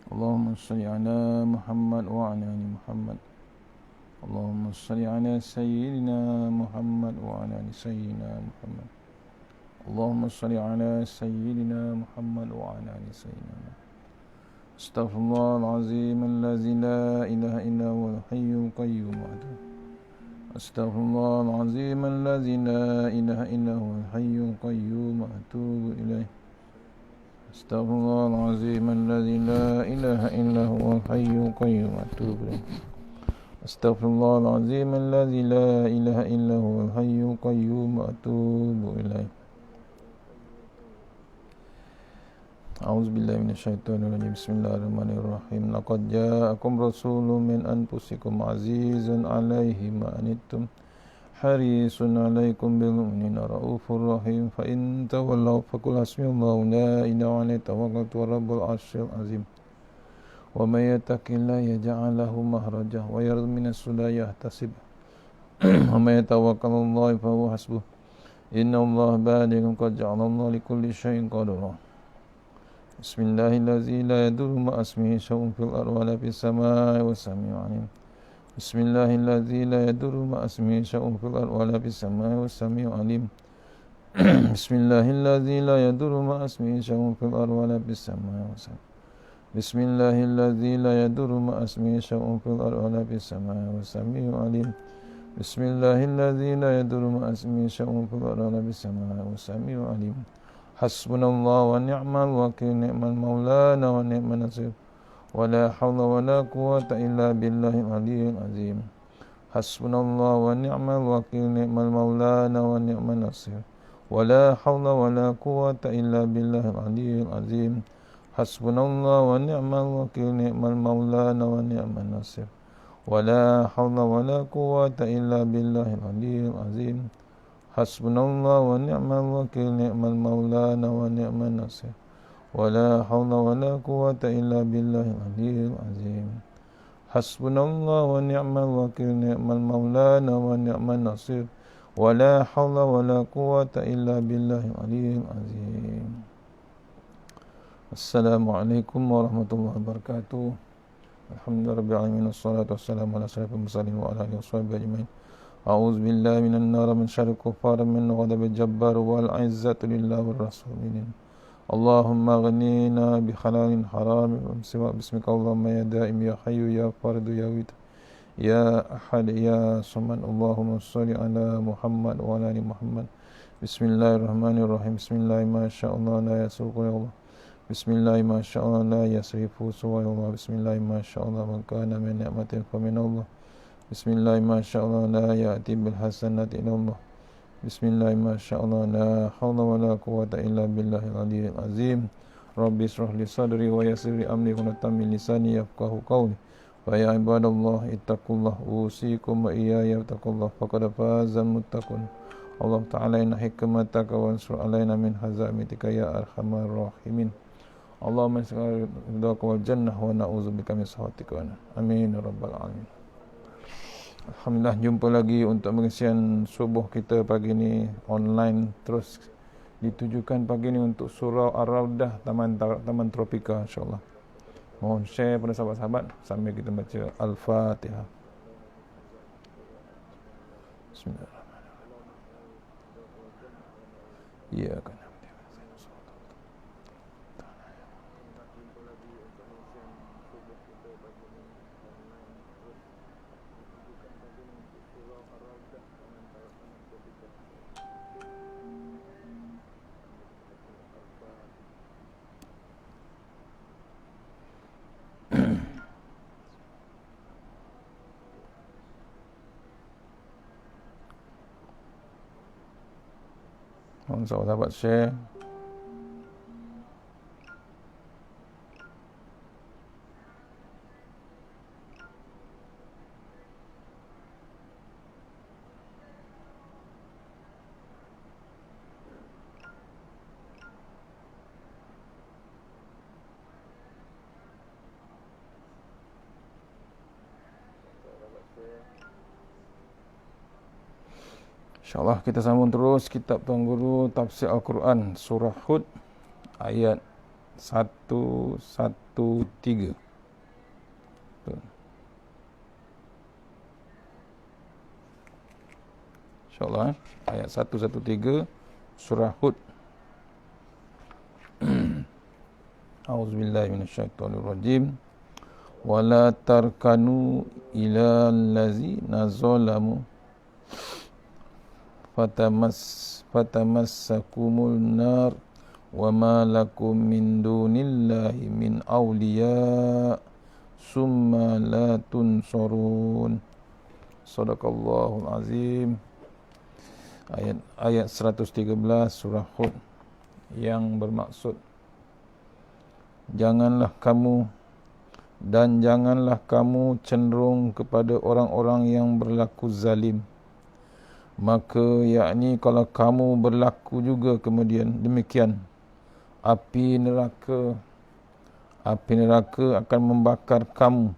اللهم صل على محمد وعلى آل محمد. اللهم صل على سيدنا محمد وعلى آل سيدنا محمد. اللهم صل على سيدنا محمد وعلى آل سيدنا محمد. استغفر الله العظيم الذي لا إله إلا هو الحي القيوم. استغفر الله العظيم الذي لا إله إلا هو الحي القيوم وأتوب إليه. استغفر الله العظيم الذي لا إله إلا هو الحي القيوم وأتوب إليه. استغفر الله العظيم الذي لا إله إلا هو الحي القيوم وأتوب إليه. أعوذ بالله من الشيطان الرجيم. بسم الله الرحمن الرحيم. لقد جاءكم رسول من أنفسكم عزيز عليه ما عنتم حريص عليكم بالمؤمنين رؤوف رحيم. فإن تولوا فقل حسبي الله لا إله إلا هو توكلت ورب العرش العظيم. ومن يتق الله يجعل له مخرجا ويرزقه من السدى يحتسب ومن يتوكل على الله فهو حسبه إن الله بالغ قد جعل الله لكل شيء قدرا. بسم الله الذي لا يضر مع اسمه شيء في الأرض ولا في السماء والسميع العليم. بسم الله الذي لا يضر مع اسمه شيء في الأرض ولا في السماء والسميع العليم. بسم الله الذي لا يضر مع اسمه شيء في الأرض ولا في السماء والسميع. بسم الله الذي لا يضر مع اسمه شيء في الأرض ولا في السماء والسميع العليم. بسم الله الذي لا يضر مع اسمه شيء في الأرض ولا في السماء والسميع العليم. حسبنا الله ونعم الوكيل نعم المولى ونعم النصير ولا حول ولا قوة إلا بالله العلي العظيم. حسبنا الله ونعم الوكيل نعم المولى ونعم النصير ولا حول ولا قوة إلا بالله العلي العظيم. حسبنا الله ونعم الوكيل نعم المولى ونعم النصير ولا حول ولا قوة إلا بالله العلي العظيم. حسبنا الله ونعم الوكيل نعم المولى ونعم النصير ولا حول ولا قوة إلا بالله العلي العظيم. حسبنا الله ونعم الوكيل نعم المولى ونعم النصير ولا حول ولا قوة إلا بالله العلي العظيم. Assalamualaikum warahmatullahi wabarakatuh. Alhamdulillahirabbil wassalatu wassalamu ala asyrafil mursalin wa ala alihi washabihi ajmain. A'udzu billahi minan nar min syarri kuffar min ghadabil jabbar wal 'izzatu lillahi war rasulin. Allahumma ghnina bi halalin haram wa bismika Allahumma ya daim ya hayyu ya fardu ya wit ya ahad ya samad. Allahumma shalli ala Muhammad wa ala ali Muhammad. Bismillahirrahmanirrahim. Bismillah ma sya'allah la yasuqu ya Allah. Bismillah ma sya'allah la yasrifu suwa ya Allah. Bismillah ma sya'allah man kana min ni'matin fa min Allah. Bismillah ma sya'allah la ya'ti bil hasanati illa Allah. Bismillah ma sya'allah la hawla wa la quwwata illa billahil aliyyil azim. Rabbi israh li sadri wa yassir li amri wa tammin lisani yafqahu qawli. Fa ya ibadallah ittaqullah usikum wa iyaya taqullah faqad fazal muttaqun. Allah ta'ala inna hikmataka wa ansur alaina min hazamitika ya arhamar rahimin. Allahumma as'aluka ridhaka wal jannah wa na'udzubika min sakhatika. Amin ya rabbal alamin. Alhamdulillah, jumpa lagi untuk pengisian subuh kita pagi ni online, terus ditujukan pagi ni untuk surau Ar-Raudah Taman Tropika insya-Allah. Mohon share pada sahabat-sahabat sambil kita baca Al-Fatihah. Bismillahirrahmanirrahim. Ya kan. Mohon sahabat-sahabat share. InsyaAllah kita sambung terus kitab Tuan Guru Tafsir Al-Quran Surah Hud ayat 113. InsyaAllah ayat 113 surah Hud. A'udzubillahi minasyaitonirrajim. Wala tarkanu ila allazina zalamu fatamassakumul nar wa ma lakum min dunillahi min awliya summa la tunsurun. Sadaqallahul azim. Ayat 113 surah Hud, yang bermaksud, janganlah kamu cenderung kepada orang-orang yang berlaku zalim. Maka yakni kalau kamu berlaku juga kemudian demikian, api neraka akan membakar kamu,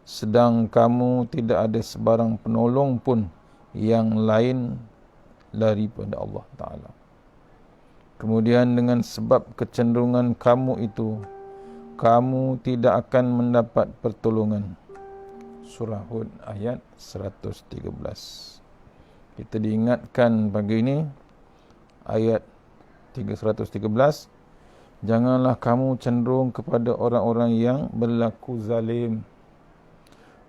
sedang kamu tidak ada sebarang penolong pun yang lain daripada Allah Ta'ala. Kemudian dengan sebab kecenderungan kamu itu, kamu tidak akan mendapat pertolongan. Surah Hud ayat 113. Kita diingatkan pagi ini ayat 113, janganlah kamu cenderung kepada orang-orang yang berlaku zalim.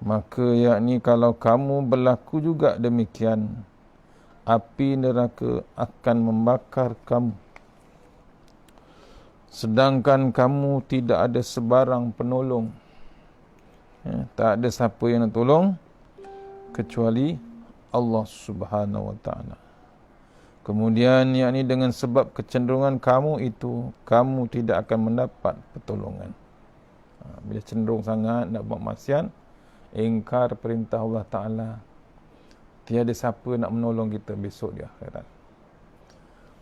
Maka yakni kalau kamu berlaku juga demikian, api neraka akan membakar kamu, sedangkan kamu tidak ada sebarang penolong. Tak ada siapa yang nak tolong kecuali Allah Subhanahu wa ta'ala. Kemudian yakni dengan sebab kecenderungan kamu itu, kamu tidak akan mendapat pertolongan. Bila cenderung sangat nak buat maksiat, ingkar perintah Allah Ta'ala, tiada siapa nak menolong kita besok di akhirat.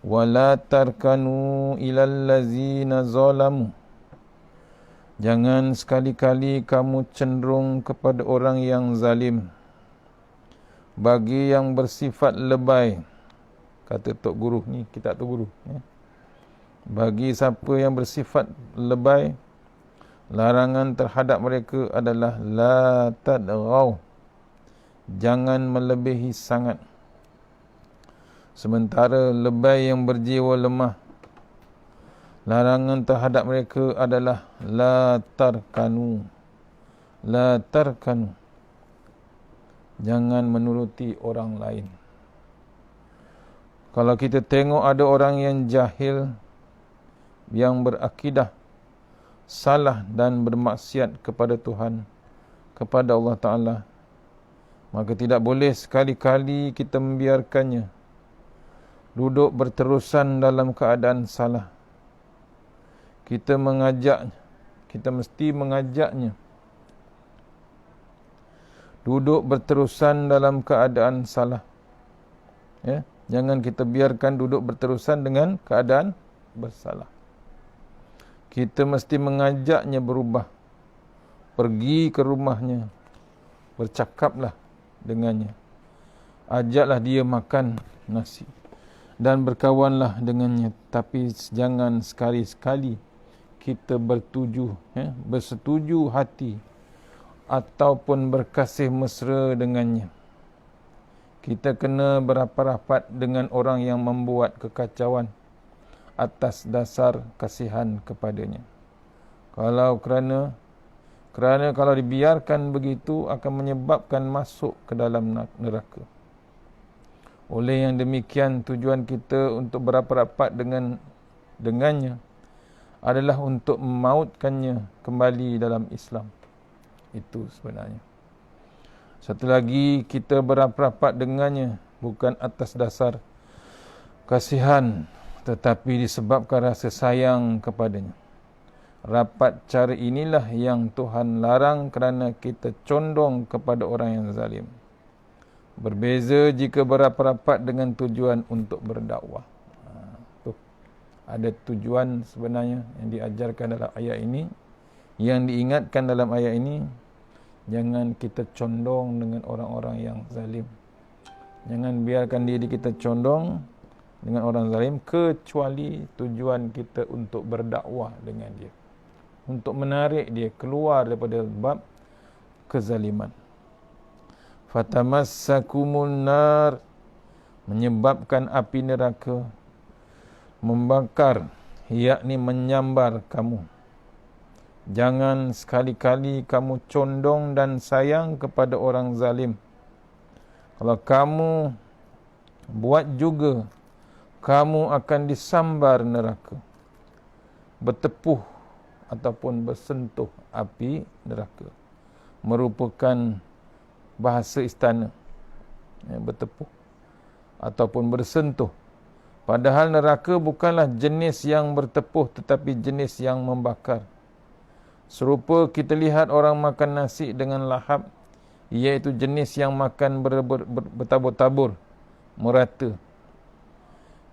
Wala tarkanu ilal ladzina zalamu. Jangan sekali-kali kamu cenderung kepada orang yang zalim, bagi yang bersifat lebay. Kata Tok Guru ni, kitab Tok Guru, bagi siapa yang bersifat lebay, larangan terhadap mereka adalah la tadghaw, jangan melebihi sangat. Sementara lebay yang berjiwa lemah, larangan terhadap mereka adalah la tarkanu, jangan menuruti orang lain. Kalau kita tengok ada orang yang jahil, yang berakidah salah dan bermaksiat kepada Tuhan, kepada Allah Ta'ala, maka tidak boleh sekali-kali kita membiarkannya duduk berterusan dalam keadaan salah. Kita mesti mengajaknya duduk berterusan dalam keadaan salah. Jangan kita biarkan duduk berterusan dengan keadaan bersalah. Kita mesti mengajaknya berubah. Pergi ke rumahnya, bercakaplah dengannya, ajaklah dia makan nasi dan berkawanlah dengannya. Tapi jangan sekali-sekali kita bersetuju hati ataupun berkasih mesra dengannya. Kita kena berapat-rapat dengan orang yang membuat kekacauan atas dasar kasihan kepadanya. Kerana kalau dibiarkan begitu akan menyebabkan masuk ke dalam neraka. Oleh yang demikian, tujuan kita untuk berapat-rapat dengannya adalah untuk memautkannya kembali dalam Islam. Itu sebenarnya. Satu lagi, kita berapat-rapat dengannya bukan atas dasar kasihan, tetapi disebabkan rasa sayang kepadanya. Rapat cara inilah yang Tuhan larang kerana kita condong kepada orang yang zalim. Berbeza jika berapat-rapat dengan tujuan untuk berdakwah. Ada tujuan sebenarnya yang diajarkan dalam ayat ini, yang diingatkan dalam ayat ini. Jangan kita condong dengan orang-orang yang zalim. Jangan biarkan diri kita condong dengan orang zalim, kecuali tujuan kita untuk berdakwah dengan dia, untuk menarik dia keluar daripada bab kezaliman. Fatamassakumun nar, menyebabkan api neraka membakar, yakni menyambar kamu. Jangan sekali-kali kamu condong dan sayang kepada orang zalim. Kalau kamu buat juga, kamu akan disambar neraka, bertepuh ataupun bersentuh api neraka. Merupakan bahasa istana, bertepuh ataupun bersentuh. Padahal neraka bukanlah jenis yang bertepuh, tetapi jenis yang membakar. Serupa kita lihat orang makan nasi dengan lahap, iaitu jenis yang makan bertabur-tabur, merata.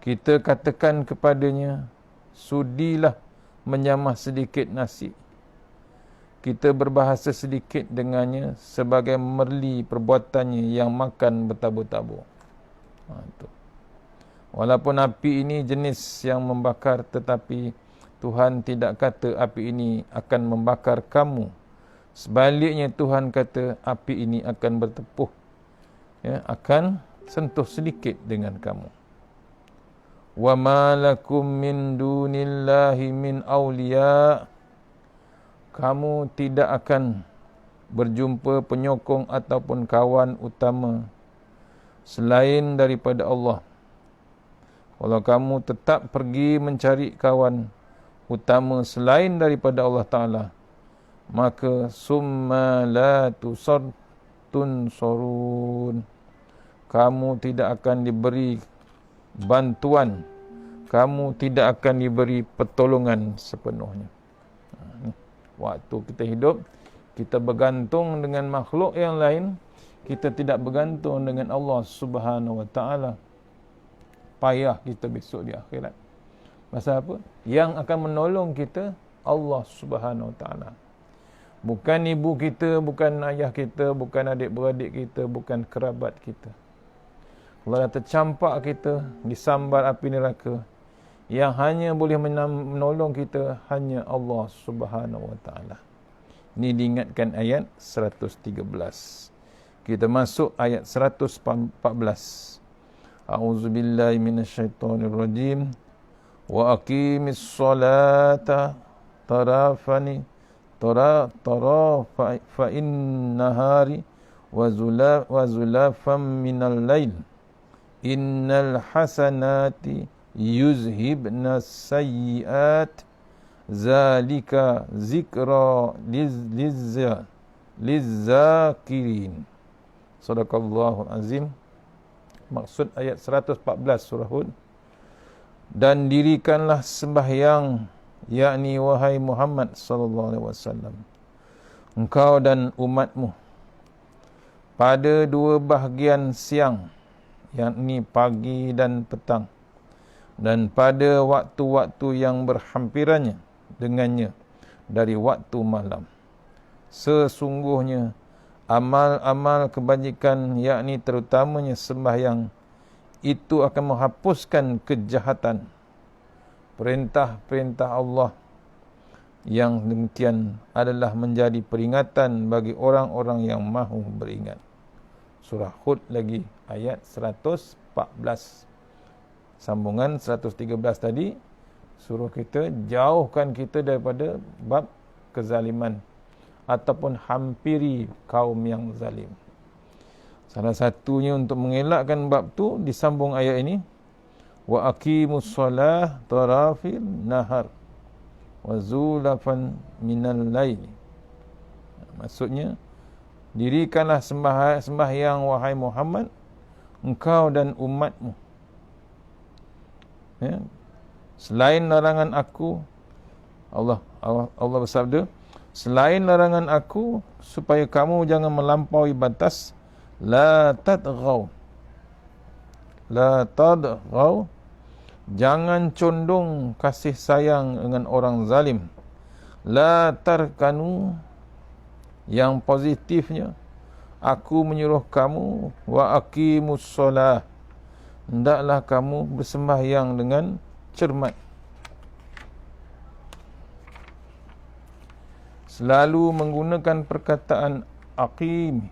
Kita katakan kepadanya, sudilah menyamah sedikit nasi. Kita berbahasa sedikit dengannya sebagai merli perbuatannya yang makan bertabur-tabur. Itu. Walaupun api ini jenis yang membakar, tetapi Tuhan tidak kata api ini akan membakar kamu. Sebaliknya Tuhan kata api ini akan bertepuh, akan sentuh sedikit dengan kamu. Wa ma lakum min dunillahi min awliya, kamu tidak akan berjumpa penyokong ataupun kawan utama selain daripada Allah. Kalau kamu tetap pergi mencari kawan utama selain daripada Allah Ta'ala, maka summa la tunsorun, kamu tidak akan diberi bantuan, kamu tidak akan diberi pertolongan sepenuhnya. Waktu kita hidup, kita bergantung dengan makhluk yang lain, kita tidak bergantung dengan Allah Subhanahu Wa Ta'ala. Payah kita besok di akhirat. Pasal apa? Yang akan menolong kita Allah Subhanahu Wa Ta'ala. Bukan ibu kita, bukan ayah kita, bukan adik-beradik kita, bukan kerabat kita. Kalau dah tercampak kita, disambar api neraka, yang hanya boleh menolong kita hanya Allah Subhanahu Wa Ta'ala. Ini diingatkan ayat 113. Kita masuk ayat 114. A'udzubillahi minasyaitonirrajim. Wa aqimis salata tarafani fa innahari wa zulafam minal lail. Innal hasanati yuzhibna sayyiat. Zalika zikra lizzakirin. Sadaqallahul azim. Maksud ayat 114 surah Hud. Dan dirikanlah sembahyang, yakni wahai Muhammad sallallahu alaihi wasallam, engkau dan umatmu, pada dua bahagian siang, yakni pagi dan petang, dan pada waktu-waktu yang berhampirannya dengannya dari waktu malam. Sesungguhnya amal-amal kebajikan, yakni terutamanya sembahyang, itu akan menghapuskan kejahatan. Perintah-perintah Allah yang demikian adalah menjadi peringatan bagi orang-orang yang mahu beringat. Surah Hud lagi ayat 114. Sambungan 113 tadi suruh kita jauhkan kita daripada bab kezaliman ataupun hampiri kaum yang zalim. Salah satunya untuk mengelakkan bab tu disambung ayat ini, wa aqimus shalah tarafil nahar wa zulafan minal lail. Maksudnya, dirikanlah sembahyang wahai Muhammad, engkau dan umatmu. Selain larangan aku, Allah bersabda, selain larangan aku supaya kamu jangan melampaui batas, la tadghaw, jangan condong kasih sayang dengan orang zalim. La tarkanu, yang positifnya, aku menyuruh kamu, wa aqimus solah, hendaklah kamu bersembahyang dengan cermat. Selalu menggunakan perkataan aqim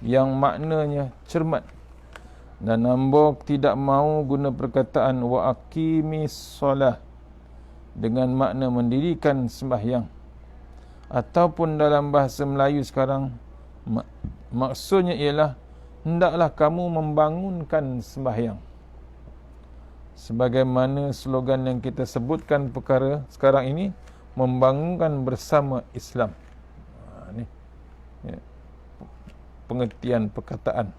yang maknanya cermat, dan hamba tidak mahu guna perkataan wa aqimis solah dengan makna mendirikan sembahyang, ataupun dalam bahasa Melayu sekarang maksudnya ialah hendaklah kamu membangunkan sembahyang. Sebagaimana slogan yang kita sebutkan perkara sekarang ini, membangunkan bersama Islam. Ni ya, pengertian perkataan.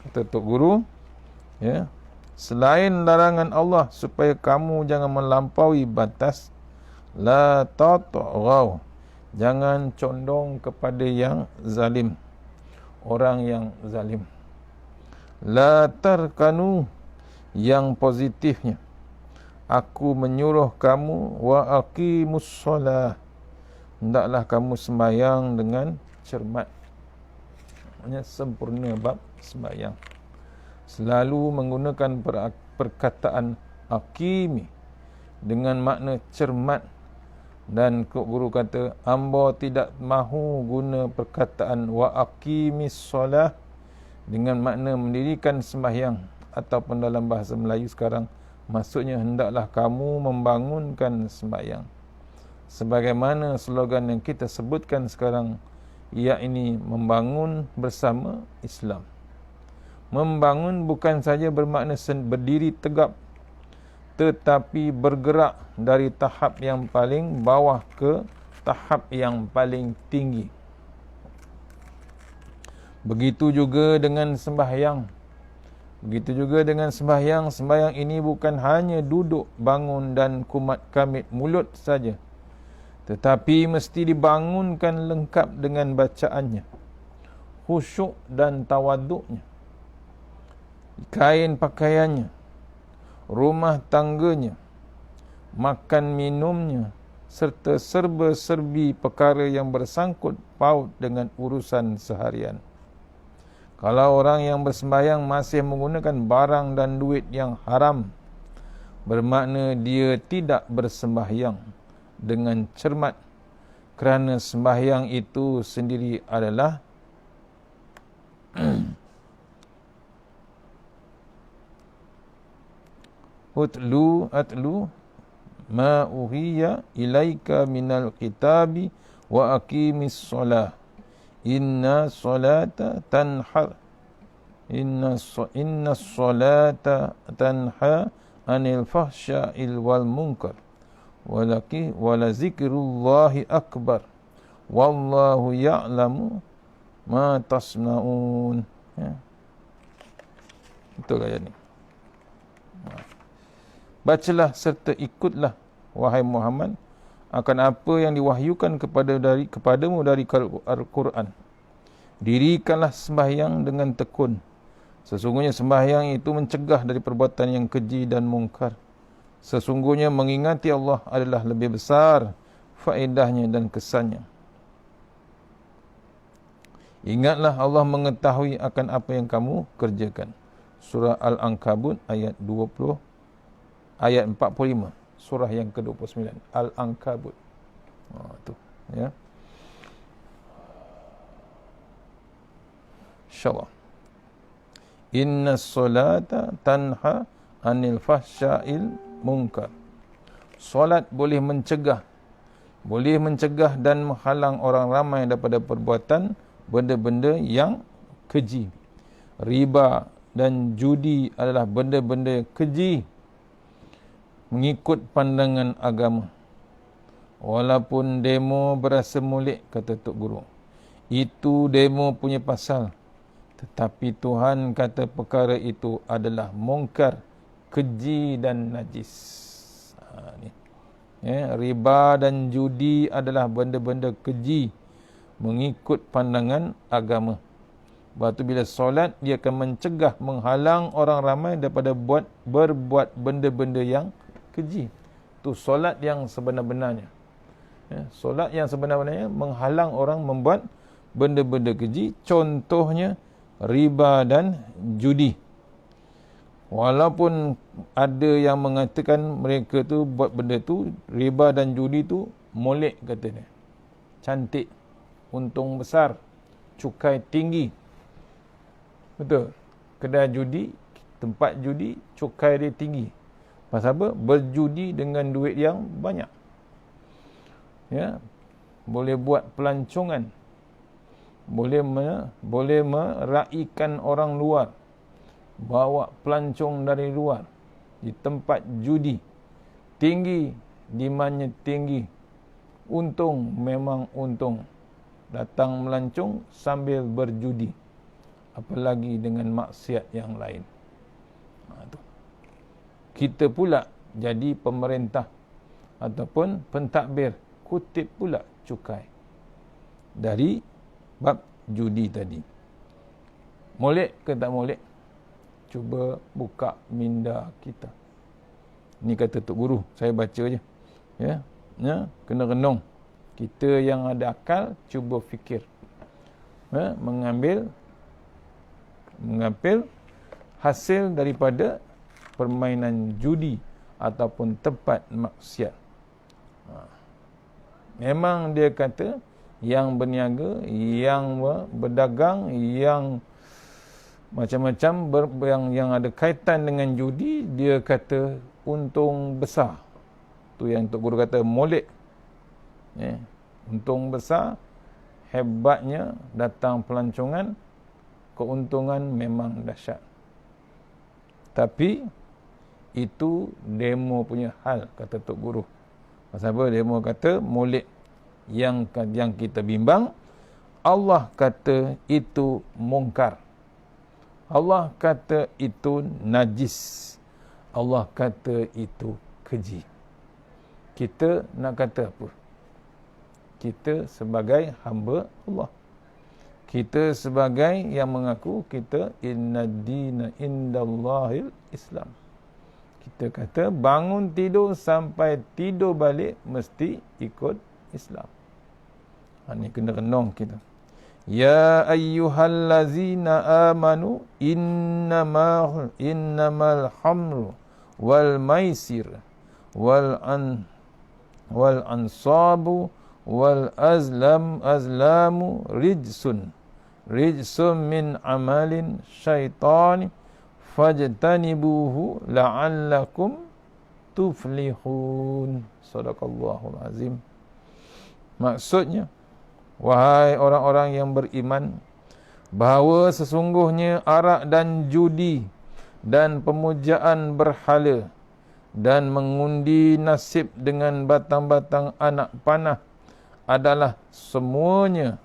Kata Tok Guru, ya, selain larangan Allah supaya kamu jangan melampaui batas, la tatghaw, jangan condong kepada yang zalim, orang yang zalim. La tarkanu, yang positifnya, aku menyuruh kamu wa aqimus solah, hendaklah kamu sembahyang dengan cermat. Maksudnya sempurna bab sembahyang. Selalu menggunakan perkataan aqimi dengan makna cermat. Dan guru kata, hamba tidak mahu guna perkataan wa aqimis solah dengan makna mendirikan sembahyang, ataupun dalam bahasa Melayu sekarang maksudnya hendaklah kamu membangunkan sembahyang. Sebagaimana slogan yang kita sebutkan sekarang, iaitu membangun bersama Islam. Membangun bukan saja bermakna berdiri tegap, tetapi bergerak dari tahap yang paling bawah ke tahap yang paling tinggi. Begitu juga dengan sembahyang. Sembahyang ini bukan hanya duduk, bangun dan kumat kamit mulut saja, tetapi mesti dibangunkan lengkap dengan bacaannya, khusyuk dan tawaduknya, kain pakaiannya, rumah tangganya, makan minumnya, serta serba-serbi perkara yang bersangkut paut dengan urusan seharian. Kalau orang yang bersembahyang masih menggunakan barang dan duit yang haram, bermakna dia tidak bersembahyang dengan cermat, kerana sembahyang itu sendiri adalah atlu ma uhiya ilaika minal kitabi wa aqimis solah. Inna solata tanha anil fahsya'il wal munkar wala zikrullahi akbar wallahu ya'lamu ma tasna'un. Ya. Betul ayat ni. Bacalah serta ikutlah wahai Muhammad akan apa yang diwahyukan kepadamu dari Al-Quran. Dirikanlah sembahyang dengan tekun. Sesungguhnya sembahyang itu mencegah dari perbuatan yang keji dan mungkar. Sesungguhnya mengingati Allah adalah lebih besar faedahnya dan kesannya. Ingatlah Allah mengetahui akan apa yang kamu kerjakan. Surah Al-Ankabut ayat 45. Surah yang ke-29, Al-Ankabut. Tu, ya. InsyaAllah. Inna solata tanha anil fahsya'il munkar. Solat boleh mencegah dan menghalang orang ramai daripada perbuatan benda-benda yang keji. Riba dan judi adalah benda-benda keji mengikut pandangan agama. Walaupun demo berasa molek, kata Tok Guru, itu demo punya pasal, tetapi Tuhan kata perkara itu adalah mungkar, keji dan najis. Riba dan judi adalah benda-benda keji mengikut pandangan agama. Lepas tu bila solat, dia akan mencegah, menghalang orang ramai daripada berbuat benda-benda yang keji. Tu solat yang sebenar-benarnya. Solat yang sebenar-benarnya menghalang orang membuat benda-benda keji. Contohnya riba dan judi. Walaupun ada yang mengatakan mereka tu buat benda tu, riba dan judi tu molek katanya. Cantik, untung besar, cukai tinggi. Betul. Kedai judi, tempat judi, cukai dia tinggi. Pasal apa? Berjudi dengan duit yang banyak. Ya. Boleh buat pelancongan. Boleh meraihkan orang luar. Bawa pelancong dari luar di tempat judi. Tinggi, demandnya tinggi. Untung memang untung. Datang melancong sambil berjudi. Apalagi dengan maksiat yang lain. Kita pula jadi pemerintah ataupun pentadbir, kutip pula cukai dari bab judi tadi. Molek ke tak molek? Cuba buka minda kita. Ni kata Tok Guru, saya baca je. Ya, kena renung. Kita yang ada akal cuba fikir. Ya, mengambil hasil daripada permainan judi ataupun tempat maksiat. Memang dia kata yang berniaga, yang berdagang, yang macam-macam yang ada kaitan dengan judi, dia kata untung besar. Tu yang Tok Guru kata molek. Untung besar, hebatnya datang pelancongan, keuntungan memang dahsyat. Tapi itu demo punya hal, kata Tok Guru. Pasal apa? Demo kata molek. Yang kita bimbang, Allah kata itu mungkar. Allah kata itu najis. Allah kata itu keji. Kita nak kata apa? Kita sebagai hamba Allah. Kita sebagai yang mengaku kita inna dina indallahil Islam. Kita kata bangun tidur sampai tidur balik mesti ikut Islam. Ini kena renung kita. Ya ayyuhallazina amanu innamal hamru wal maisir wal ansabu wal azlamu rijsun min amalin syaitani fajtanibuhu la'allakum tuflihun. Sadaqallahul azim. Maksudnya, wahai orang-orang yang beriman, bahawa sesungguhnya arak dan judi dan pemujaan berhala dan mengundi nasib dengan batang-batang anak panah adalah semuanya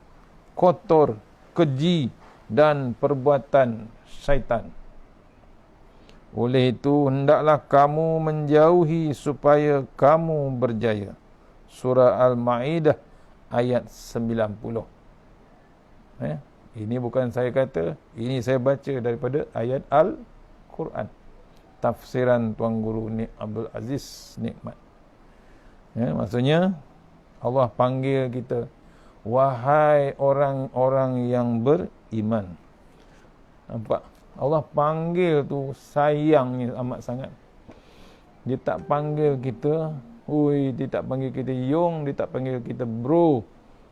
kotor, keji dan perbuatan syaitan. Oleh itu, hendaklah kamu menjauhi supaya kamu berjaya. Surah Al-Ma'idah ayat 90. Ini bukan saya kata, ini saya baca daripada ayat Al-Quran. Tafsiran Tuan Guru Abdul Aziz Nikmat. Maksudnya, Allah panggil kita, wahai orang-orang yang beriman. Nampak? Allah panggil tu sayangnya amat sangat. Dia tak panggil kita, dia tak panggil kita Yong, dia tak panggil kita bro.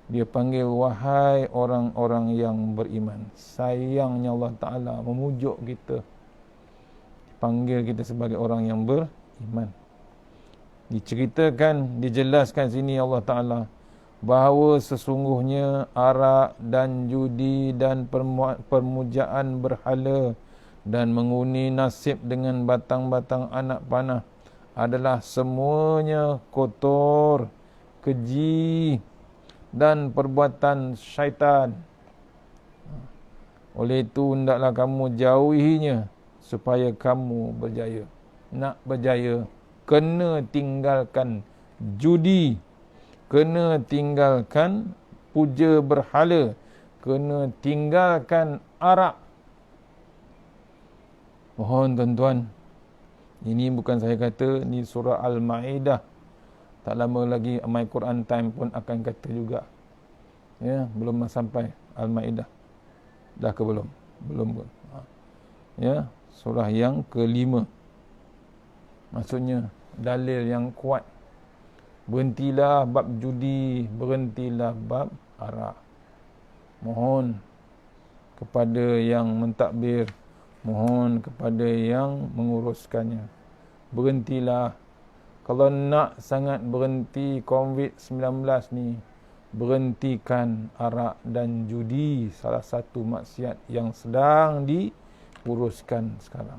Dia panggil wahai orang-orang yang beriman. Sayangnya Allah Ta'ala memujuk kita. Panggil kita sebagai orang yang beriman. Diceritakan, dijelaskan sini Allah Ta'ala bahawa sesungguhnya arak dan judi dan permujaan berhala dan mengundi nasib dengan batang-batang anak panah adalah semuanya kotor, keji dan perbuatan syaitan. Oleh itu hendaklah kamu jauhinya supaya kamu berjaya. Nak berjaya, kena tinggalkan judi, kena tinggalkan puja berhala, kena tinggalkan arak. Mohon tuan-tuan, ini bukan saya kata, ni surah Al-Ma'idah. Tak lama lagi My Quran Time pun akan kata juga. Ya, belum sampai Al-Ma'idah. Dah ke belum? Belum. Ya, surah yang kelima. Maksudnya dalil yang kuat. Berhentilah bab judi, berhentilah bab arak. Mohon kepada yang mentadbir, mohon kepada yang menguruskannya. Berhentilah. Kalau nak sangat berhenti COVID-19 ni, berhentikan arak dan judi, salah satu maksiat yang sedang diuruskan sekarang.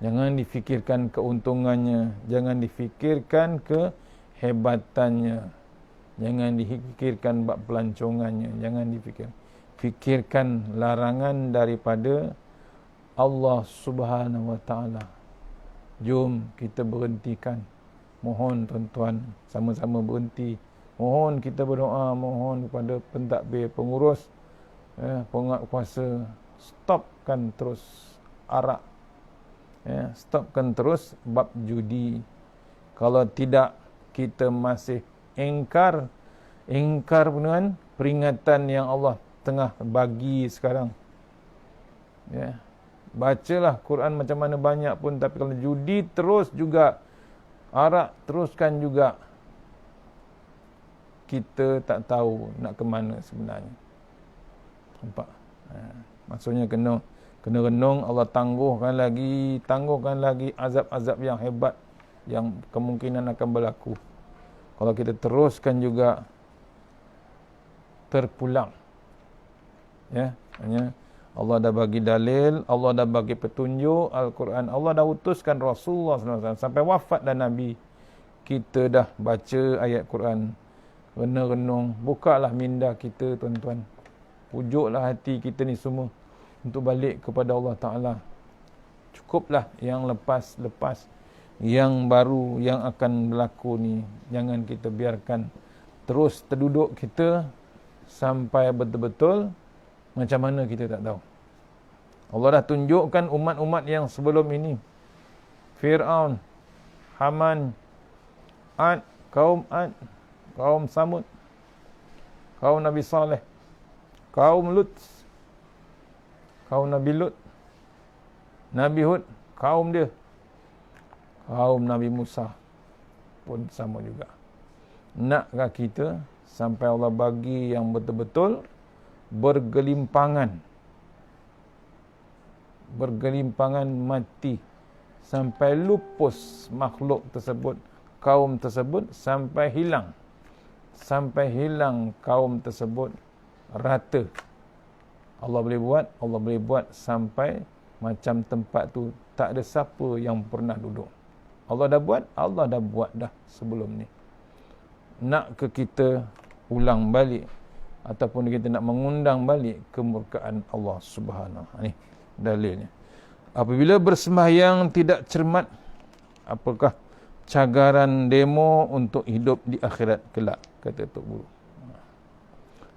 Jangan difikirkan keuntungannya, jangan difikirkan kehebatannya, jangan difikirkan bab pelancongannya, jangan fikirkan larangan daripada Allah Subhanahu Wa Taala. Jom kita berhentikan. Mohon tuan-tuan sama-sama berhenti. Mohon kita berdoa, mohon kepada pentadbir, pengurus, penguatkuasa, stopkan terus arak. Stopkan terus bab judi. Kalau tidak, kita masih ingkar dengan peringatan yang Allah tengah bagi sekarang. Bacalah Quran macam mana banyak pun, tapi kalau judi terus juga, arak teruskan juga, kita tak tahu nak ke mana sebenarnya. Nampak? Maksudnya kena renung. Allah tangguhkan lagi azab-azab yang hebat yang kemungkinan akan berlaku kalau kita teruskan juga terpulang. Hanya Allah dah bagi dalil, Allah dah bagi petunjuk Al-Quran, Allah dah utuskan Rasulullah SAW sampai wafat dan Nabi. Kita dah baca ayat Quran, renung, bukalah minda kita tuan-tuan, pujuklah hati kita ni semua untuk balik kepada Allah Ta'ala. Cukuplah yang lepas-lepas, yang baru yang akan berlaku ni jangan kita biarkan terus terduduk kita sampai betul-betul macam mana kita tak tahu. Allah dah tunjukkan umat-umat yang sebelum ini, Fir'aun, Haman, kaum Samud, kaum Nabi Saleh, kaum Lut, kaum Nabi Lut, Nabi Hud, kaum dia, kaum Nabi Musa pun sama juga. Nakkah kita sampai Allah bagi yang betul-betul bergelimpangan mati, sampai lupus makhluk tersebut, kaum tersebut, sampai hilang kaum tersebut rata. Allah boleh buat sampai macam tempat tu tak ada siapa yang pernah duduk. Allah dah buat dah sebelum ni. Nak ke kita ulang balik ataupun kita nak mengundang balik kemurkaan Allah Subhanahu. Ni dalilnya. Apabila bersembahyang tidak cermat, apakah cagaran demo untuk hidup di akhirat kelak, kata Tok Guru.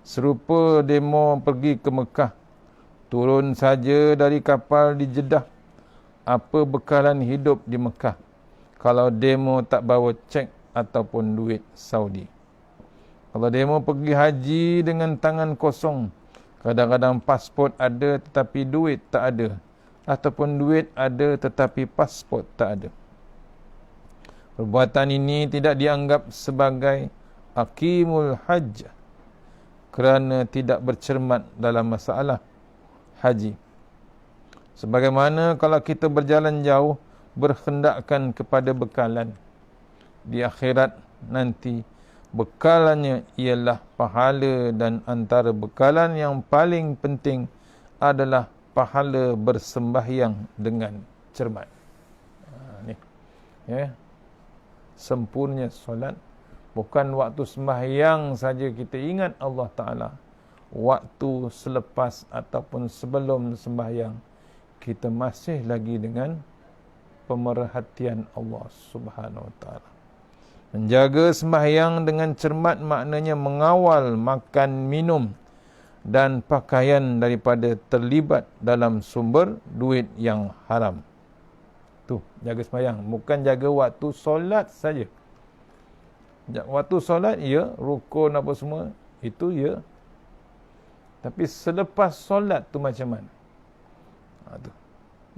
Serupa demo pergi ke Mekah, turun saja dari kapal di Jeddah, apa bekalan hidup di Mekah kalau demo tak bawa cek ataupun duit Saudi? Kalau demo pergi haji dengan tangan kosong, kadang-kadang pasport ada tetapi duit tak ada, ataupun duit ada tetapi pasport tak ada. Perbuatan ini tidak dianggap sebagai aqimul hajj kerana tidak bercermat dalam masalah haji. Sebagaimana kalau kita berjalan jauh berhendakkan kepada bekalan, di akhirat nanti bekalannya ialah pahala, dan antara bekalan yang paling penting adalah pahala bersembahyang dengan cermat. Sempurna solat bukan waktu sembahyang saja kita ingat Allah Ta'ala. Waktu selepas ataupun sebelum sembahyang, kita masih lagi dengan pemerhatian Allah Subhanahu Wa Ta'ala. Menjaga sembahyang dengan cermat maknanya mengawal makan, minum dan pakaian daripada terlibat dalam sumber duit yang haram. Tu, jaga sembahyang. Bukan jaga waktu solat saja. Waktu solat, ya, rukun apa semua, itu ya. Tapi selepas solat tu macam mana? Tu.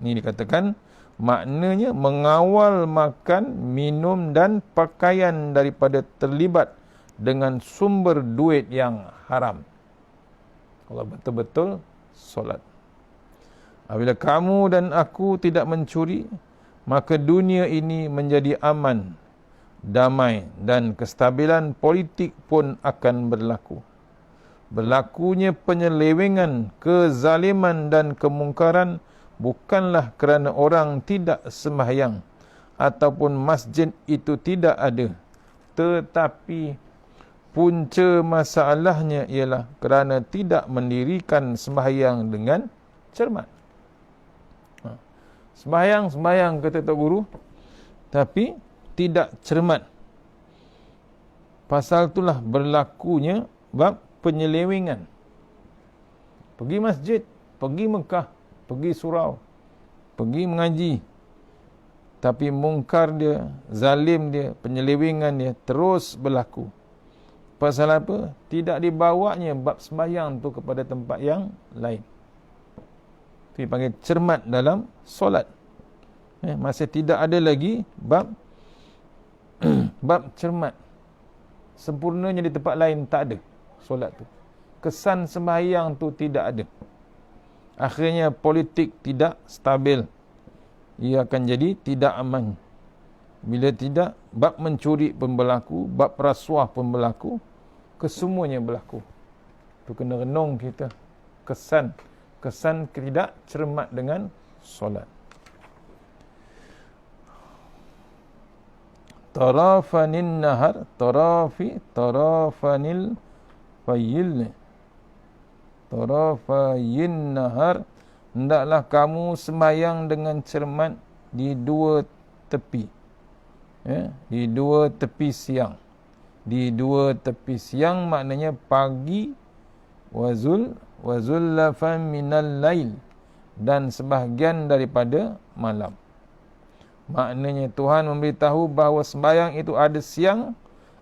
Ini dikatakan maknanya mengawal makan, minum dan pakaian daripada terlibat dengan sumber duit yang haram. Kalau betul-betul solat. Apabila kamu dan aku tidak mencuri, maka dunia ini menjadi aman, damai dan kestabilan politik pun akan berlaku. Berlakunya penyelewengan, kezaliman dan kemungkaran bukanlah kerana orang tidak sembahyang ataupun masjid itu tidak ada, tetapi punca masalahnya ialah kerana tidak mendirikan sembahyang dengan cermat. Sembahyang kata Tok Guru, tapi tidak cermat. Pasal itulah berlakunya bab penyelewengan. Pergi masjid, pergi Mekah, pergi surau, pergi mengaji, tapi mungkar dia, zalim dia, penyelewengan dia terus berlaku. Pasal apa? Tidak dibawanya bab sembahyang tu kepada tempat yang lain. Itu dipanggil cermat dalam solat. Masih tidak ada lagi bab bab cermat. Sempurnanya di tempat lain tak ada solat tu. Kesan sembahyang tu tidak ada. Akhirnya politik tidak stabil. Ia akan jadi tidak aman. Bila tidak, bab mencuri pun berlaku, bab rasuah pun berlaku, kesemuanya berlaku. Tu kena renung kita. Kesan tidak cermat dengan solat. Tarafanin nahar, tarafanil fayil. Tarafayin nahar, hendaklah kamu sembahyang dengan cermat di dua tepi. Di dua tepi siang. Di dua tepi siang maknanya pagi, wazullafan minal lail, dan sebahagian daripada malam. Maknanya Tuhan memberitahu bahawa sembahyang itu ada siang,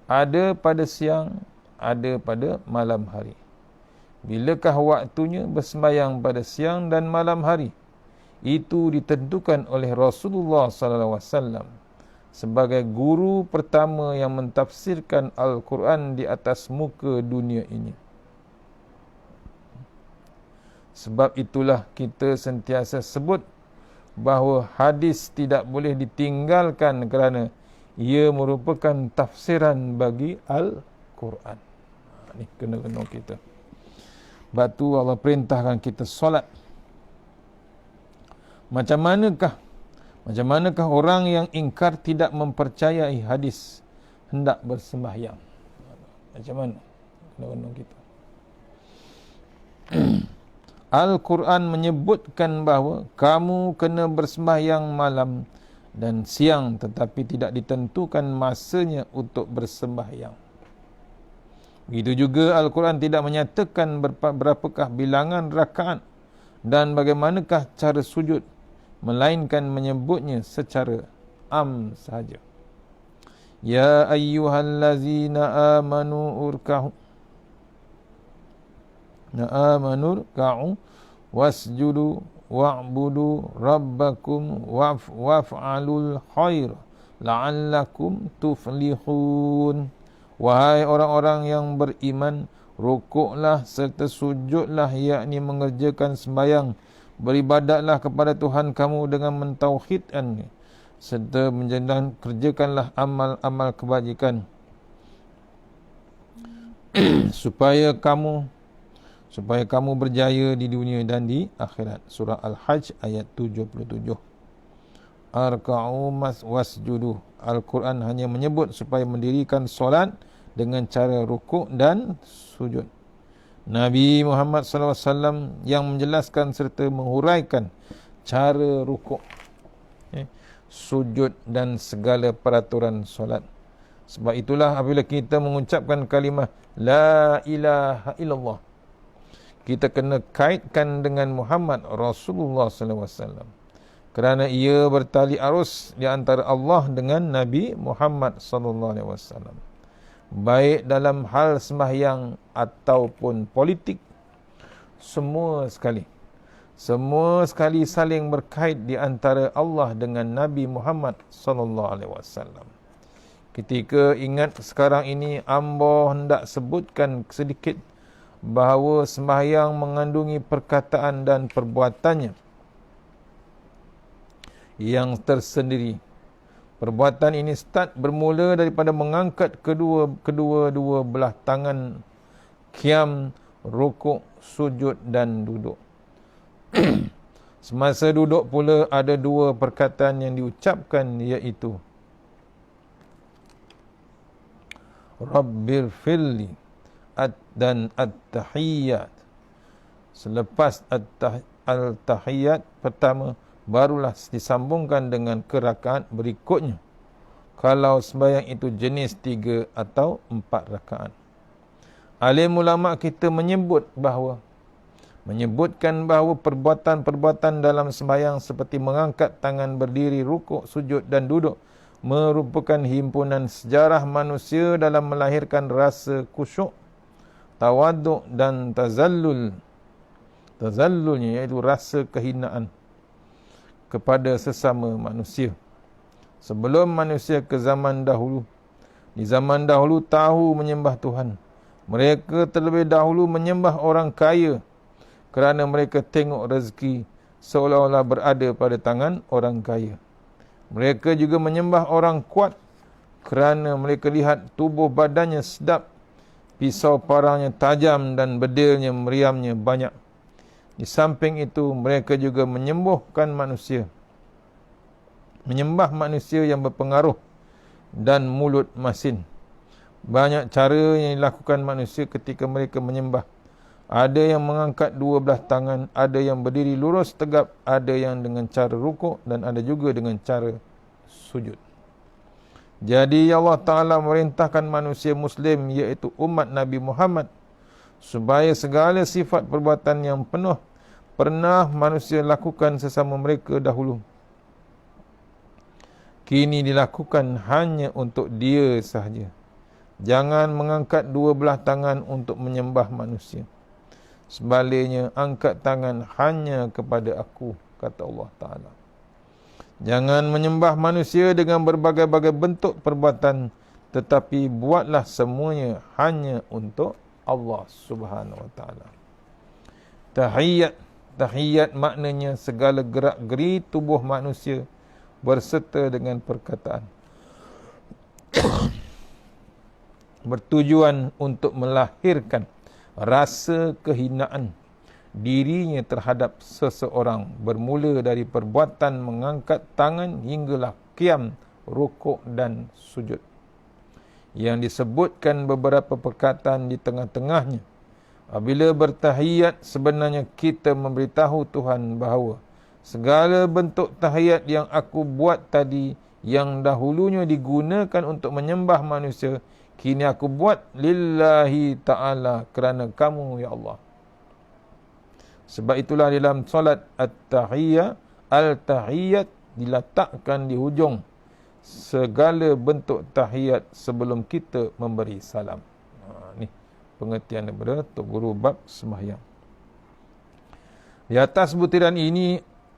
ada pada siang, ada pada malam hari. Bilakah waktunya bersembahyang pada siang dan malam hari? Itu ditentukan oleh Rasulullah sallallahu alaihi wasallam sebagai guru pertama yang mentafsirkan Al-Quran di atas muka dunia ini. Sebab itulah kita sentiasa sebut bahawa hadis tidak boleh ditinggalkan kerana ia merupakan tafsiran bagi Al-Quran. Ini kena-kena kita. Sebab tu Allah perintahkan kita solat. Macam manakah orang yang ingkar tidak mempercayai hadis hendak bersembahyang? Macam mana? Kena-kena kita. Al-Quran menyebutkan bahawa kamu kena bersembahyang malam dan siang, tetapi tidak ditentukan masanya untuk bersembahyang. Begitu juga Al-Quran tidak menyatakan berapakah bilangan rakaat dan bagaimanakah cara sujud, melainkan menyebutnya secara am sahaja. Ya ayyuhallazina amanu urka'u wasjudu wa'budu rabbakum waf'alul khair la'allakum tuflihun. Wahai orang-orang yang beriman, rukuklah serta sujudlah, yakni mengerjakan sembahyang, beribadatlah kepada Tuhan kamu dengan mentauhidkan, serta kerjakanlah amal-amal kebajikan supaya kamu berjaya di dunia dan di akhirat. Surah Al-Hajj ayat 77. Arka'u wasjudu. Al-Quran hanya menyebut supaya mendirikan solat dengan cara rukuk dan sujud. Nabi Muhammad SAW yang menjelaskan serta menghuraikan cara rukuk, sujud dan segala peraturan solat. Sebab itulah apabila kita mengucapkan kalimah La ilaha illallah, kita kena kaitkan dengan Muhammad Rasulullah SAW, kerana ia bertali arus di antara Allah dengan Nabi Muhammad SAW, baik dalam hal sembahyang ataupun politik, semua sekali saling berkait di antara Allah dengan Nabi Muhammad sallallahu alaihi wasallam. Ketika ingat sekarang ini amba hendak sebutkan sedikit bahawa sembahyang mengandungi perkataan dan perbuatannya yang tersendiri. Perbuatan ini start bermula daripada mengangkat kedua belah tangan, qiyam, rukuk, sujud dan duduk. Semasa duduk pula ada dua perkataan yang diucapkan, iaitu Rabbil firli dan at-tahiyyat. Selepas al-tahiyyat pertama, barulah disambungkan dengan rakaat berikutnya, kalau sembahyang itu jenis 3 atau 4 rakaat. Alim ulama kita menyebutkan bahawa perbuatan-perbuatan dalam sembahyang seperti mengangkat tangan, berdiri, rukuk, sujud dan duduk merupakan himpunan sejarah manusia dalam melahirkan rasa khusyuk, tawaduk dan tazallulnya, iaitu rasa kehinaan kepada sesama manusia. Sebelum manusia ke zaman dahulu, di zaman dahulu tahu menyembah Tuhan. Mereka terlebih dahulu menyembah orang kaya kerana mereka tengok rezeki seolah-olah berada pada tangan orang kaya. Mereka juga menyembah orang kuat kerana mereka lihat tubuh badannya sedap, pisau parangnya tajam dan bedilnya meriamnya banyak. Di samping itu, mereka juga menyembah manusia yang berpengaruh dan mulut masin. Banyak cara yang dilakukan manusia ketika mereka menyembah. Ada yang mengangkat dua belah tangan, ada yang berdiri lurus tegap, ada yang dengan cara rukuk dan ada juga dengan cara sujud. Jadi Allah Ta'ala merintahkan manusia Muslim, iaitu umat Nabi Muhammad, supaya segala sifat perbuatan yang penuh pernah manusia lakukan sesama mereka dahulu, kini dilakukan hanya untuk dia sahaja. Jangan mengangkat dua belah tangan untuk menyembah manusia. Sebaliknya, angkat tangan hanya kepada aku, kata Allah Ta'ala. Jangan menyembah manusia dengan berbagai-bagai bentuk perbuatan, tetapi buatlah semuanya hanya untuk Allah Subhanahu Wa Ta'ala. Tahiyyat maknanya segala gerak-geri tubuh manusia berserta dengan perkataan, bertujuan untuk melahirkan rasa kehinaan dirinya terhadap seseorang, bermula dari perbuatan mengangkat tangan hinggalah qiyam, rukuk dan sujud. Yang disebutkan beberapa perkataan di tengah-tengahnya. Apabila bertahiyat, sebenarnya kita memberitahu Tuhan bahawa segala bentuk tahiyat yang aku buat tadi, yang dahulunya digunakan untuk menyembah manusia, kini aku buat lillahi ta'ala, kerana kamu ya Allah. Sebab itulah dalam solat al-tahiyyat diletakkan di hujung segala bentuk tahiyat sebelum kita memberi salam. Ni pengertian daripada Tok Guru bab sembahyang. Di atas butiran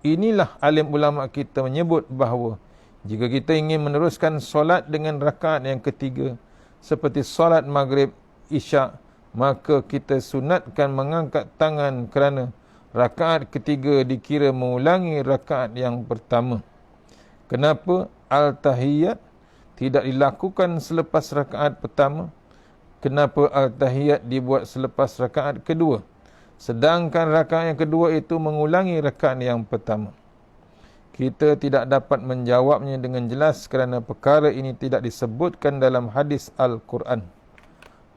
inilah alim ulama kita menyebut bahawa jika kita ingin meneruskan solat dengan rakaat yang ketiga seperti solat maghrib, isyak, maka kita sunatkan mengangkat tangan kerana rakaat ketiga dikira mengulangi rakaat yang pertama. Kenapa al-tahiyyat tidak dilakukan selepas rakaat pertama? Kenapa al-tahiyyat dibuat selepas rakaat kedua, sedangkan rakaat yang kedua itu mengulangi rakaat yang pertama? Kita tidak dapat menjawabnya dengan jelas kerana perkara ini tidak disebutkan dalam hadis Al-Quran.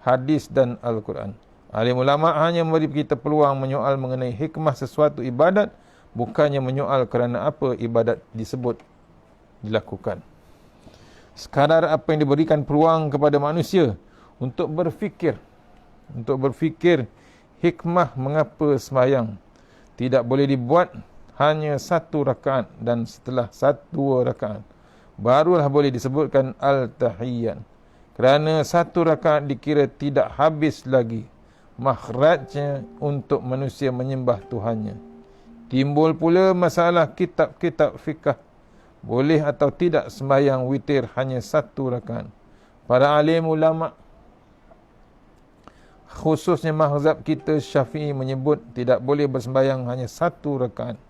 Hadis dan Al-Quran. Alim ulama hanya memberi kita peluang menyoal mengenai hikmah sesuatu ibadat, bukannya menyoal kerana apa ibadat disebut dilakukan. Sekadar apa yang diberikan peluang kepada manusia untuk berfikir hikmah mengapa sembahyang tidak boleh dibuat hanya satu rakaat, dan setelah dua rakaat barulah boleh disebutkan al-tahiyyat. Kerana satu rakaat dikira tidak habis lagi, makhrajnya untuk manusia menyembah Tuhannya. Timbul pula masalah kitab-kitab fikah, boleh atau tidak sembahyang witir hanya 1 rakaat. Para alim ulama, khususnya mazhab kita Syafi'i, menyebut tidak boleh bersembahyang hanya 1 rakaat.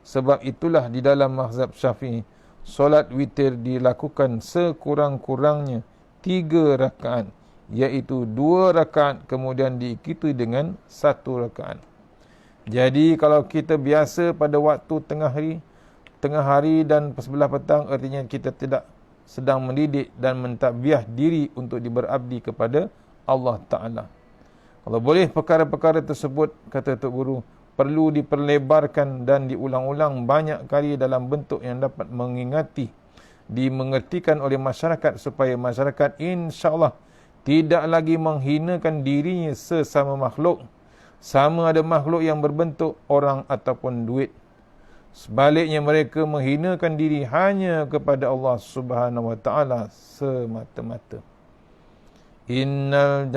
Sebab itulah di dalam mazhab Syafi'i, solat witir dilakukan sekurang-kurangnya 3 rakaat, iaitu 2 rakaat kemudian diikuti dengan 1 rakaat. Jadi kalau kita biasa pada waktu tengah hari dan sebelah petang, artinya kita tidak sedang mendidik dan mentadbiyah diri untuk berabdi kepada Allah Ta'ala. Kalau boleh perkara-perkara tersebut, kata Tok Guru, perlu diperlebarkan dan diulang-ulang banyak kali dalam bentuk yang dapat dimengertikan oleh masyarakat, supaya masyarakat insya-Allah tidak lagi menghinakan dirinya sesama makhluk, sama ada makhluk yang berbentuk orang ataupun duit. Sebaliknya mereka menghinakan diri hanya kepada Allah Subhanahu wa taala semata-mata. Innal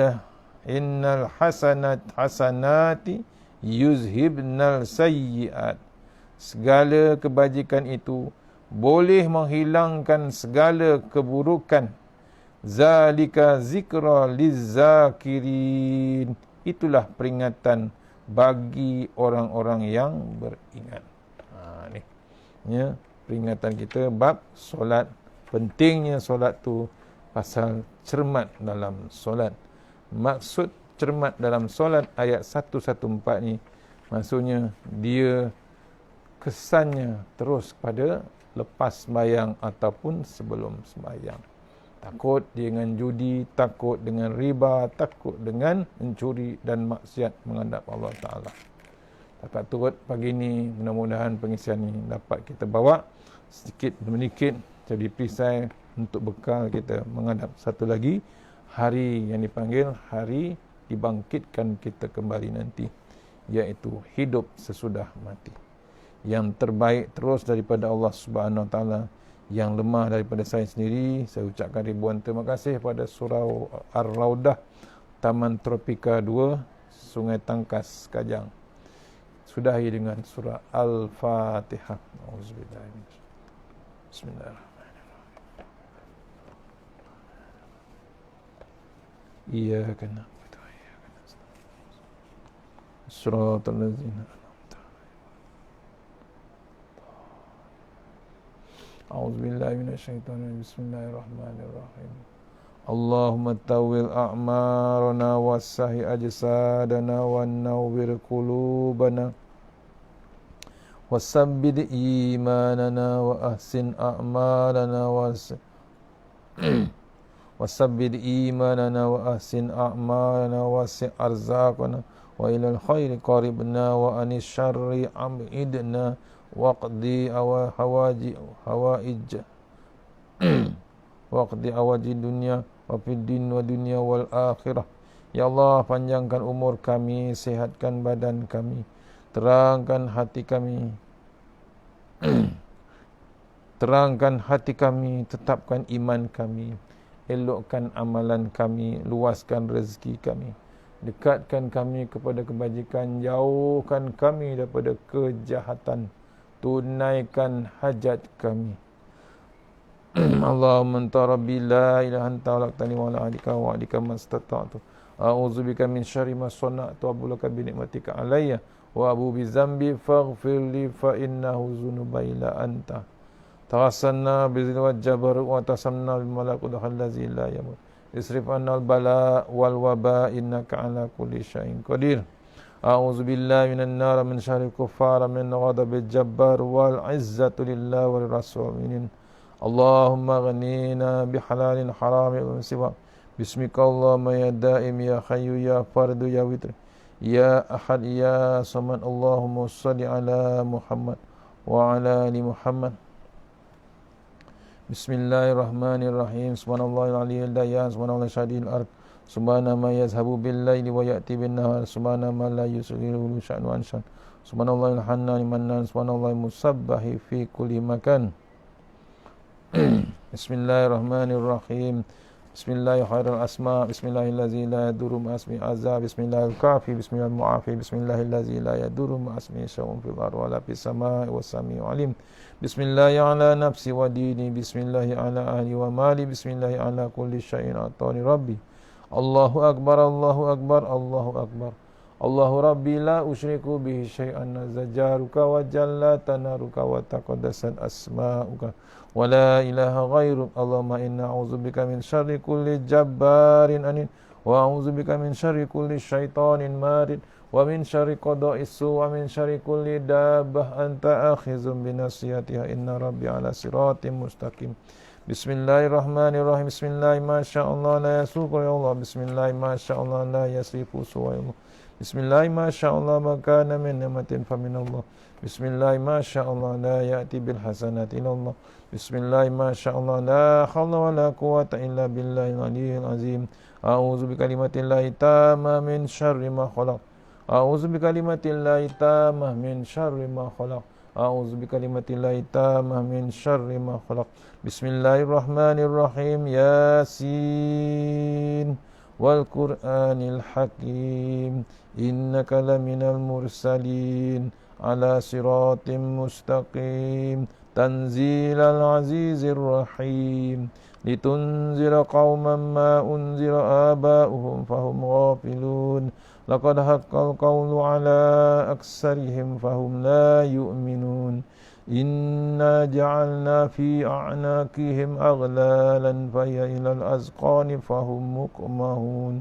hasanati yuzhibnal sayyiat. Segala kebajikan itu boleh menghilangkan segala keburukan. Zalika zikra lizzakirin. Itulah peringatan bagi orang-orang yang beringat. Ni ya, peringatan kita bab solat. Pentingnya solat tu pasal cermat dalam solat. Maksud cermat dalam solat ayat 114 ni, maksudnya dia kesannya terus pada lepas sembahyang ataupun sebelum sembahyang. Takut dengan judi, takut dengan riba, takut dengan mencuri dan maksiat menghadap Allah Ta'ala. Takat turut pagi ni, mudah-mudahan pengisian ni dapat kita bawa sedikit demi sedikit jadi perisai untuk bekal kita menghadap satu lagi hari yang dipanggil hari dibangkitkan kita kembali nanti, iaitu hidup sesudah mati. Yang terbaik terus daripada Allah Subhanahu Wa Taala, yang lemah daripada saya sendiri. Saya ucapkan ribuan terima kasih pada Surau Ar-Raudah, Taman Tropika 2, Sungai Tangkas, Kajang. Sudahi dengan surah Al-Fatihah. Bismillahirrahmanirrahim. Iyyaka na'budu wa iyyaka nasta'in. Shiratal ladzina an'amta 'alaihim. A'udzubillahi minasyaitonir rajim. Bismillahirrahmanirrahim. Allahumma tawil a'marana wassahi ajsadana wa nawwir qulubana wasabbid imanana wa ahsin a'malana wasabbid imanana wa ahsin a'malana wasi' arzaqana wa ilal khairi qaribna wa anis syarri amidna waqdi hawaij waqdi awaji dunya wa fid din wa dunya wal akhirah. Ya Allah, panjangkan umur kami, sehatkan badan kami, terangkan hati kami, terangkan hati kami, tetapkan iman kami, elokkan amalan kami, luaskan rezeki kami, dekatkan kami kepada kebajikan, jauhkan kami daripada kejahatan, tunaikan hajat kami. Allahumma anta rabbi la ilaha anta khalaqtani wa la adika wa adika mastata'tu a'udzubika min syarri ma sana'tu wa bulaka bi ni'matika alayya wa abu bi zambi faghfir li fa innahu dzunuba illa anta tawassalna bi zilwat jabar wa tasamna bil malakut allazi la yamut isrif anna al bala wal waba innaka ala kulli syai'in qadir. A'udzubillahi minan nar min syarri kuffar min ghadabil jabbar wal izzatu lillahi wal rasulin. Allahumma ghanina bihalalin haramin wa siwa. Bismika Allahumma ya daim ya khayyu ya fardu ya witr ya ahad ya samad. Allahumma salli ala Muhammad wa ala ali Muhammad. Bismillahirrahmanirrahim. Subhanallahil aliyyil dayan, subhanallahil syadidil ard, subhana ma yazhabu bil laili wa ya'ti bin nahar, subhana ma la yusrilu sya'nu anshan, subhanallahil hannan mannan, subhanallahil musabbahi fi kulli makan. Bismillahirrahmanirrahim. Bismillahir khairal asma, bismillahillazi la yadurru ma ismi azab, bismillahil kafi, bismillahil muafi, bismillahillazi la yadurru ma ismi syai'un fil ardi wa la fis samai was samiu alim. Bismillahi ala nafsi wa dini, bismillahi ala ahli wa mali, bismillahi ala kulli syai'in atani rabbi. Allahu akbar, Allahu akbar, Allahu akbar. Allahu rabbi la usyriku bihi syai'an, zajaruka wa jalla tanaruka wa taqaddasat asma'uka wa la ilaha ghairuk. Allahumma inna a'udzubika min syarri kulli jabbarin anid wa a'udzubika min syarri kulli syaitanin marid wa min syarri qada'is su wa min syarri kulli dabbah anta akhizum binasiyatiha inna rabbi ala siratim mustaqim. Bismillahirrahmanirrahim. Bismillah masyaallah la yasuqu ya Allah. Bismillah masyaallah la yasifu suwa ya Allah. Bismillah masyaallah ma kana min ni'matin fa min Allah. Bismillah masyaallah la ya'ti bil hasanati illa Allah. Bismillah masyaallah la haula wa la quwwata illa billahil aliyyil azim. A'udzu bikalimatillahi tamma min syarri ma khalaq. A'udzu bikalimatillahi tamma min syarri ma khalaq. A'udzu bikalimatillahi tammah min syarri ma khalaq. Bismillahirrahmanirrahim. Yasin wal Qur'anil Hakim. Innaka laminal mursalin ala siratim mustaqim. Tanzilal azizir rahim. Litunzira qauman ma unzira aba'uhum fahum ghafilun. Laqad haqqal qawlu ala aksarihim fahum la yu'minun. Inna ja'alna fi a'naqihim aghlalan fahiya ilal azqani fahum muqmahun.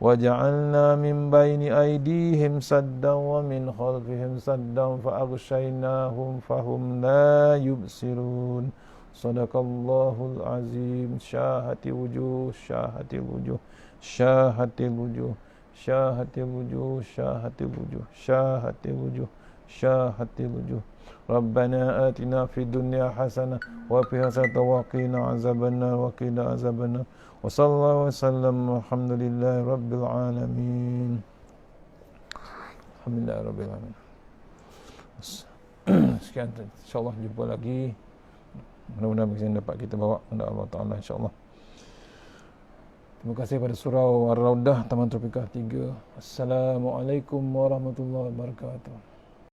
Wa ja'alna min bayni aydihim saddan wa min khalfihim saddan fa aghshaynahum fahum la yubsirun. Sadaqallahul azim. Syahati wujuh, syahati wujuh, syahati wujuh, syahati wujuh, syahati wujuh, syahati wujuh, syahati wujuh. Rabbana atina fid dunya hasanah wa fil akhirati wa qina azabannar wa qina azabannar. Wa sallallahu wa sallam alhamdulillahi rabbil alamin. Alhamdulillahi rabbil alamin. Sekian, insyaallah jumpa lagi. Mudah-mudahan bisa dapat kita bawa kepada Allah Ta'ala insyaAllah. Terima kasih pada surau Ar-Raudah Taman Tropika 3. Assalamualaikum warahmatullahi wabarakatuh.